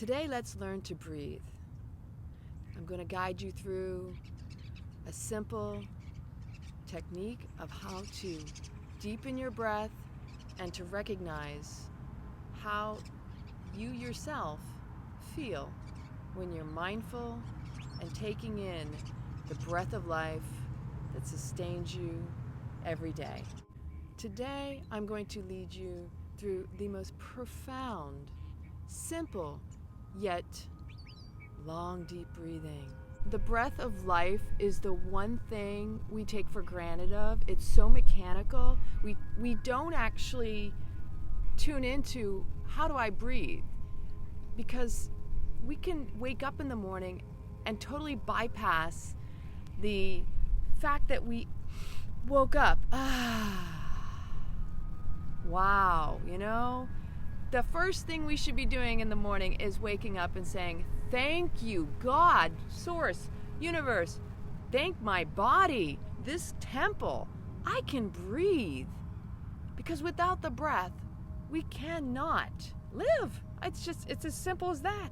Today, let's learn to breathe. I'm going to guide you through a simple technique of how to deepen your breath and to recognize how you yourself feel when you're mindful and taking in the breath of life that sustains you every day. Today, I'm going to lead you through the most profound, simple, yet long, deep breathing. The breath of life is the one thing we take for granted of. It's so mechanical. We don't actually tune into how do I breathe, because we can wake up in the morning and totally bypass the fact that we woke up. Wow, the first thing we should be doing in the morning is waking up and saying, thank you, God, source, universe, thank my body, this temple, I can breathe. Because without the breath, we cannot live. It's as simple as that.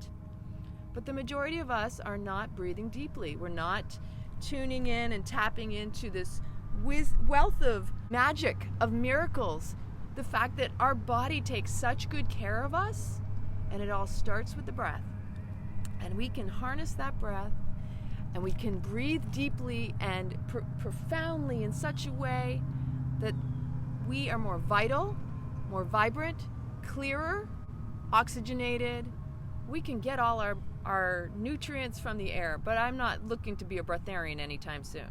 But the majority of us are not breathing deeply. We're not tuning in and tapping into this wealth of magic, of miracles. The fact that our body takes such good care of us, and it all starts with the breath. And we can harness that breath, and we can breathe deeply and profoundly in such a way that we are more vital, more vibrant, clearer, oxygenated. We can get all our nutrients from the air, but I'm not looking to be a breatharian anytime soon.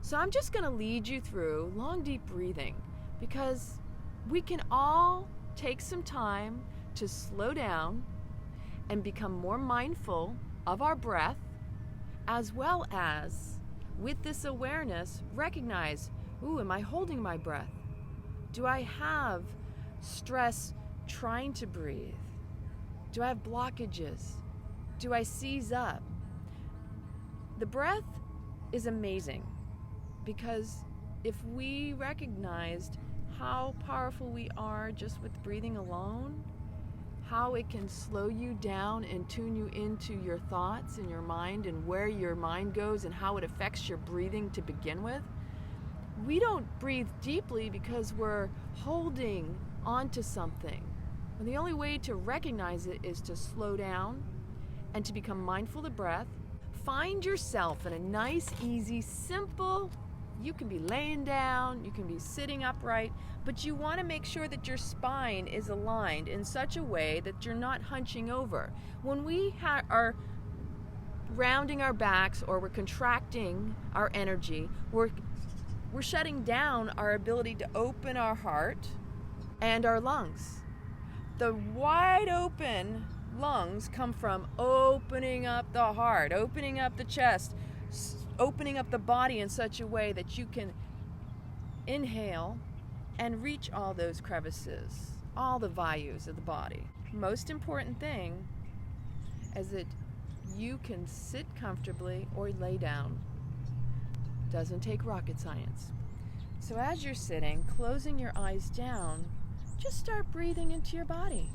So I'm just going to lead you through long, deep breathing, because we can all take some time to slow down and become more mindful of our breath, as well as, with this awareness, recognize, am I holding my breath? Do I have stress trying to breathe? Do I have blockages? Do I seize up? The breath is amazing, because if we recognized how powerful we are just with breathing alone, how it can slow you down and tune you into your thoughts and your mind and where your mind goes and how it affects your breathing to begin with. We don't breathe deeply because we're holding onto something. And the only way to recognize it is to slow down and to become mindful of the breath. Find yourself in a nice, easy, simple. You can be laying down, you can be sitting upright, but you want to make sure that your spine is aligned in such a way that you're not hunching over. When we are rounding our backs or we're contracting our energy, we're shutting down our ability to open our heart and our lungs. The wide open lungs come from opening up the heart, opening up the chest, opening up the body in such a way that you can inhale and reach all those crevices, all the vayus of the body. Most important thing is that you can sit comfortably or lay down. Doesn't take rocket science. So as you're sitting, closing your eyes down, just start breathing into your body.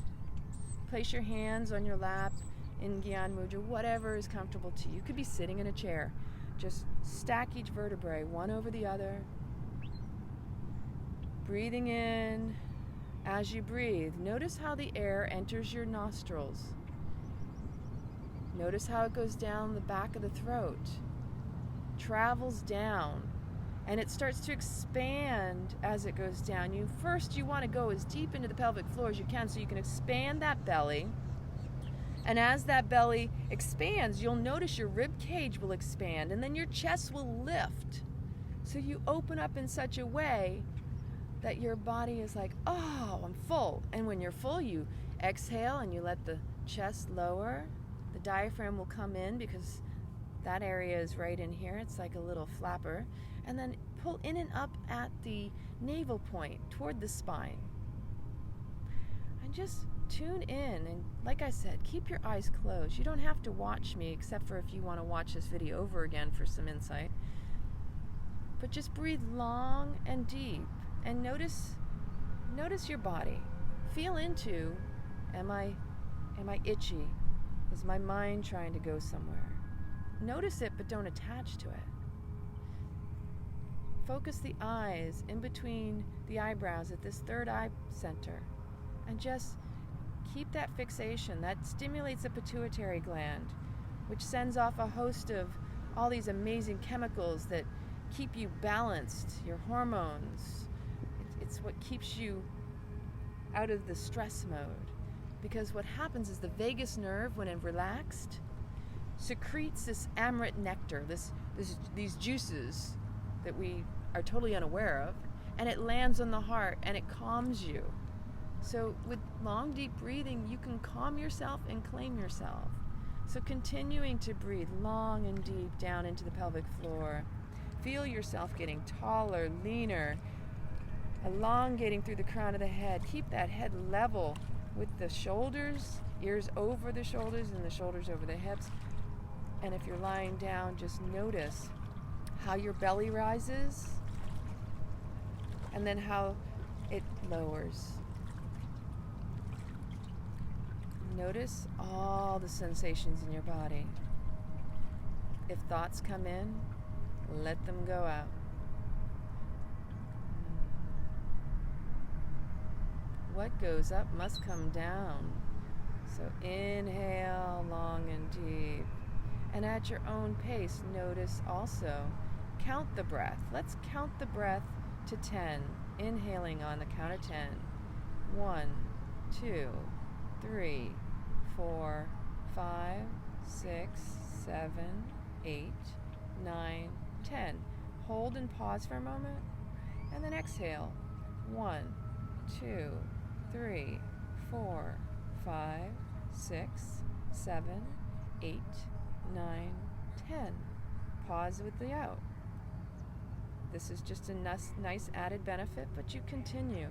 Place your hands on your lap in Gyan Mudra, whatever is comfortable to you. You could be sitting in a chair. Just stack each vertebrae one over the other. Breathing in. As you breathe, notice how the air enters your nostrils. Notice how it goes down the back of the throat, travels down, and it starts to expand as it goes down. You want to go as deep into the pelvic floor as you can so you can expand that belly. And as that belly expands, you'll notice your rib cage will expand, and then your chest will lift. So you open up in such a way that your body is like, oh, I'm full. And when you're full, you exhale and you let the chest lower. The diaphragm will come in because that area is right in here. It's like a little flapper. And then pull in and up at the navel point toward the spine. And just tune in, and like I said, keep your eyes closed. You don't have to watch me except for if you want to watch this video over again for some insight. But just breathe long and deep and notice your body. Feel into, am I itchy? Is my mind trying to go somewhere? Notice it, but don't attach to it. Focus the eyes in between the eyebrows at this third eye center, and just keep that fixation. That stimulates the pituitary gland, which sends off a host of all these amazing chemicals that keep you balanced, your hormones. It's what keeps you out of the stress mode. Because what happens is the vagus nerve, when it's relaxed, secretes this amrit nectar, these juices that we are totally unaware of, and it lands on the heart and it calms you. So with long, deep breathing, you can calm yourself and claim yourself. So continuing to breathe long and deep down into the pelvic floor. Feel yourself getting taller, leaner, elongating through the crown of the head. Keep that head level with the shoulders, ears over the shoulders and the shoulders over the hips. And if you're lying down, just notice how your belly rises and then how it lowers. Notice all the sensations in your body. If thoughts come in, let them go out. What goes up must come down. So inhale long and deep. And at your own pace, notice also, count the breath. Let's count the breath to 10. Inhaling on the count of 10. 1, 2, 3, 4, 5, 6, 7, 8, 9, 10. Hold and pause for a moment. And then exhale. 1, 2, 3, 4, 5, 6, 7, 8, 9, 10. Pause with the out. This is just a nice added benefit, but you continue.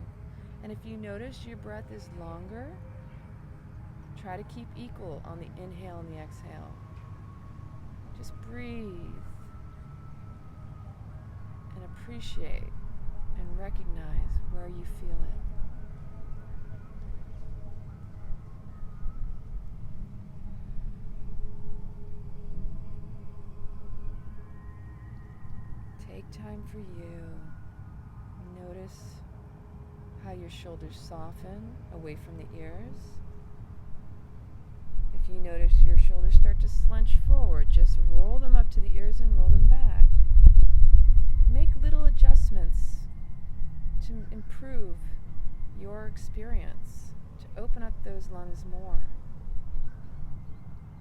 And if you notice your breath is longer, try to keep equal on the inhale and the exhale. Just breathe and appreciate and recognize where you feel it. Take time for you. Notice how your shoulders soften away from the ears. If you notice your shoulders start to slunch forward, just roll them up to the ears and roll them back. Make little adjustments to improve your experience, to open up those lungs more.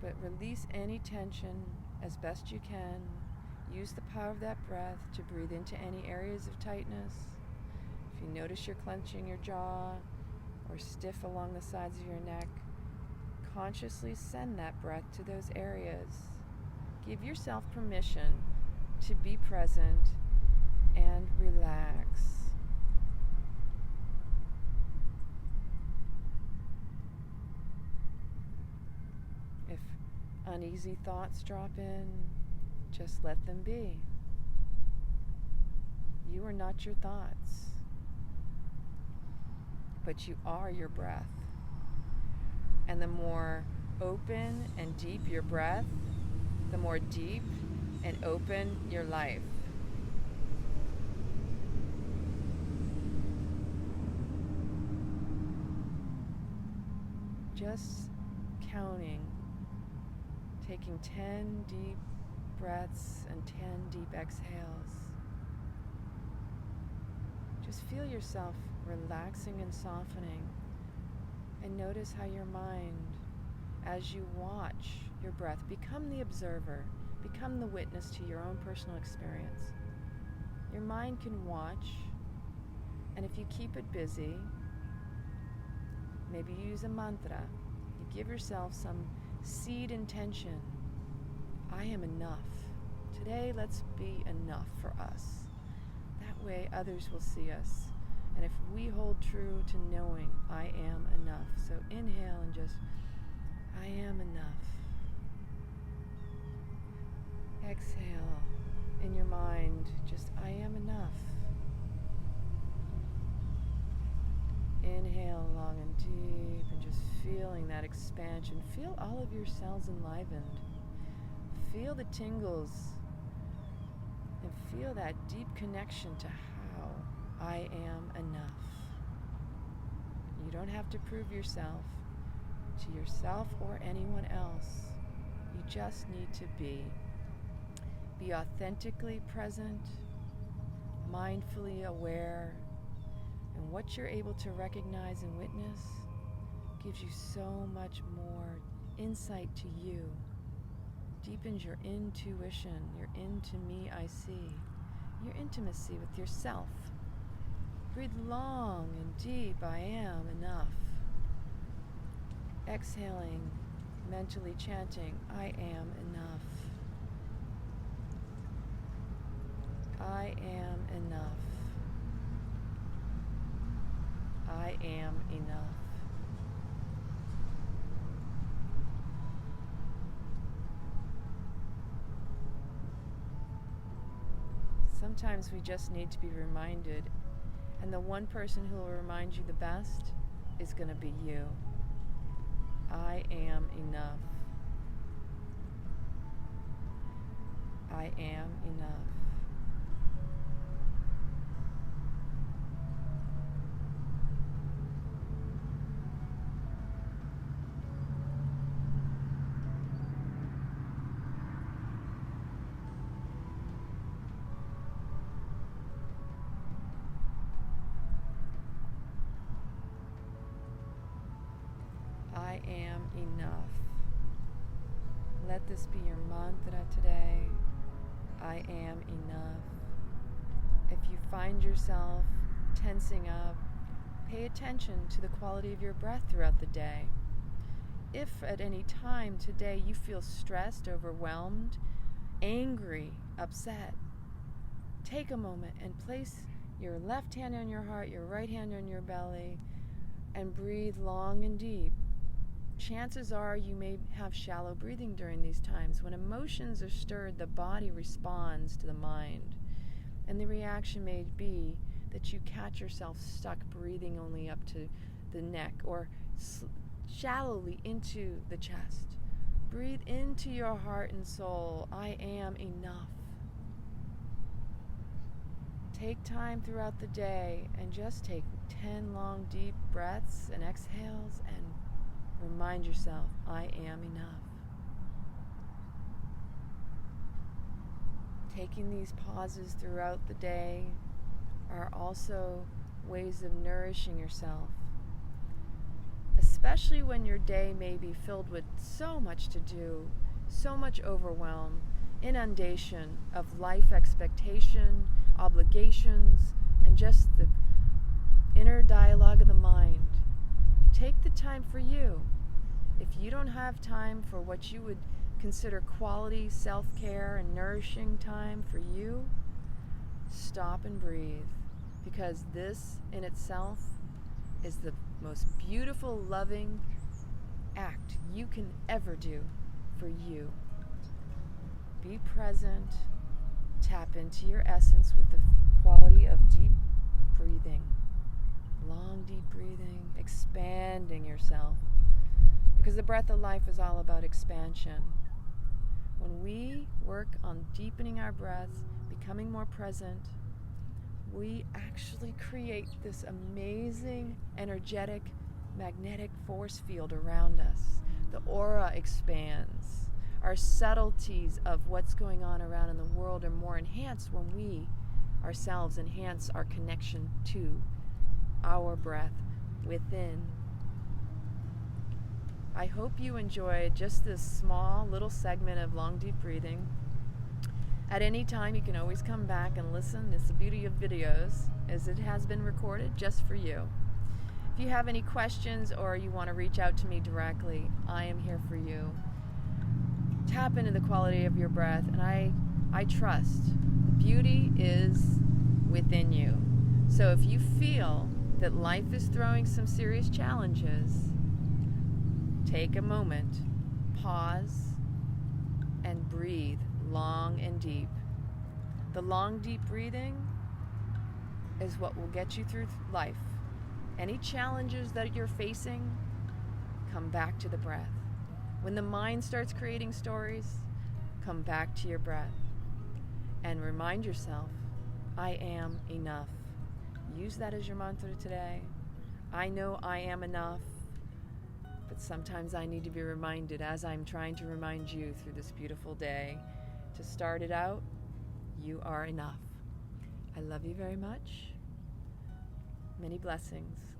But release any tension as best you can. Use the power of that breath to breathe into any areas of tightness. If you notice you're clenching your jaw or stiff along the sides of your neck, consciously send that breath to those areas. Give yourself permission to be present and relax. If uneasy thoughts drop in, just let them be. You are not your thoughts, but you are your breath. And the more open and deep your breath, the more deep and open your life. Just counting, taking 10 deep breaths and 10 deep exhales. Just feel yourself relaxing and softening, and notice how your mind, as you watch your breath, become the observer, become the witness to your own personal experience. Your mind can watch, and if you keep it busy, maybe you use a mantra. You give yourself some seed intention. I am enough. Today, let's be enough for us. That way, others will see us. And if we hold true to knowing I am enough, so inhale and just, I am enough. Exhale in your mind, just, I am enough. Inhale long and deep and just feeling that expansion. Feel all of your cells enlivened. Feel the tingles and feel that deep connection to how I am enough. You don't have to prove yourself to yourself or anyone else. You just need to be. Be authentically present, mindfully aware, and what you're able to recognize and witness gives you so much more insight to you, deepens your intuition, your into me I see, your intimacy with yourself. Breathe long and deep, I am enough. Exhaling, mentally chanting, I am enough. I am enough. I am enough. Sometimes we just need to be reminded, and the one person who will remind you the best is going to be you. I am enough. I am enough. I am enough. Let this be your mantra today. I am enough. If you find yourself tensing up, pay attention to the quality of your breath throughout the day. If at any time today you feel stressed, overwhelmed, angry, upset, take a moment and place your left hand on your heart, your right hand on your belly, and breathe long and deep. Chances are you may have shallow breathing during these times. When emotions are stirred, the body responds to the mind. And the reaction may be that you catch yourself stuck breathing only up to the neck or shallowly into the chest. Breathe into your heart and soul. I am enough. Take time throughout the day and just take 10 long deep breaths and exhales and remind yourself, I am enough. Taking these pauses throughout the day are also ways of nourishing yourself, especially when your day may be filled with so much to do, so much overwhelm, inundation of life expectation, obligations, and just the inner dialogue of the mind. Take the time for you. If you don't have time for what you would consider quality self-care and nourishing time for you, stop and breathe, because this in itself is the most beautiful, loving act you can ever do for you. Be present, tap into your essence with the quality of deep breathing. Long, deep breathing, expanding yourself. Because the breath of life is all about expansion. When we work on deepening our breaths, becoming more present, we actually create this amazing, energetic, magnetic force field around us. The aura expands. Our subtleties of what's going on around in the world are more enhanced when we ourselves enhance our connection to our breath within. I hope you enjoyed just this small little segment of long deep breathing. At any time you can always come back and listen. It's the beauty of videos, as it has been recorded just for you. If you have any questions or you want to reach out to me directly, I am here for you. Tap into the quality of your breath, and I trust the beauty is within you. So if you feel that life is throwing some serious challenges, take a moment, pause, and breathe long and deep. The long, deep breathing is what will get you through life. Any challenges that you're facing, come back to the breath. When the mind starts creating stories, come back to your breath and remind yourself, I am enough. Use that as your mantra today. I know I am enough, but sometimes I need to be reminded, as I'm trying to remind you through this beautiful day, to start it out, you are enough. I love you very much. Many blessings.